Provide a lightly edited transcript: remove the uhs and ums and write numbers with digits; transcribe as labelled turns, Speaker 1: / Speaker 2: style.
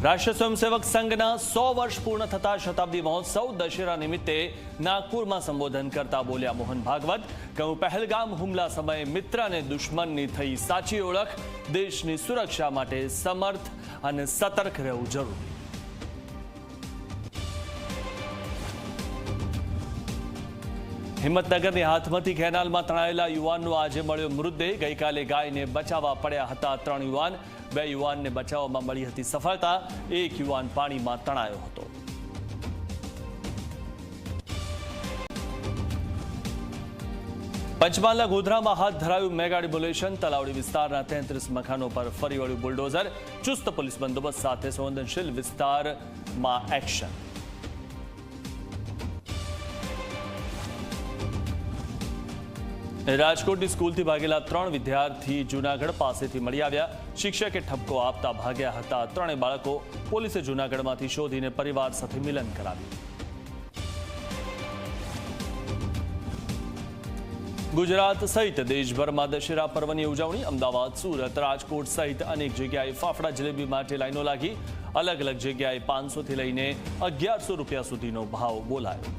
Speaker 1: રાષ્ટ્રીય સ્વયંસેવક સંઘના 100 વર્ષ પૂર્ણ થતા શતાબ્દી મહોત્સવ દશેરા નિમિત્તે નાગપુરમાં સંબોધન કરતા બોલ્યા મોહન ભાગવત. કહ્યું, પહેલગામ હુમલા સમયે મિત્ર અને દુશ્મનની થઈ સાચી ઓળખ. દેશની સુરક્ષા માટે સમર્થ અને સતર્ક રહેવું જરૂરી. હિંમતનગરની હાથમતી કેનાલમાં તણાયેલા યુવાનનો આજે મળ્યો મૃતદેહ. ગઈકાલે ગાયને બચાવવા પડ્યા હતા 3 યુવાન. 2 યુવાનને બચાવવામાં મળી હતી સફળતા. 1 યુવાન પાણીમાં તણાયો હતો. પંચમહાલના ગોધરામાં હાથ ધરાયું મેગા ડિમોલેશન. તલાવડી વિસ્તારના 33 મકાનો પર ફરી વળ્યું બુલડોઝર. ચુસ્ત પોલીસ બંદોબસ્ત સાથે સંવેદનશીલ વિસ્તારમાં એક્શન. રાજકોટની સ્કૂલથી ભાગેલા 3 વિદ્યાર્થી જૂનાગઢ પાસેથી મળી આવ્યા. શિક્ષકે ઠપકો આપતા ભાગ્યા હતા 3 બાળકો. પોલીસે જૂનાગઢમાંથી શોધીને પરિવાર સાથે મિલન કરાવ્યું. ગુજરાત સહિત દેશભરમાં દશેરા પર્વની ઉજવણી. અમદાવાદ, સુરત, રાજકોટ સહિત અનેક જગ્યાએ ફાફડા જલેબી માટે લાઈનો લાગી. અલગ અલગ જગ્યાએ 500 થી લઈને 1100 રૂપિયા સુધીનો ભાવ બોલાયો.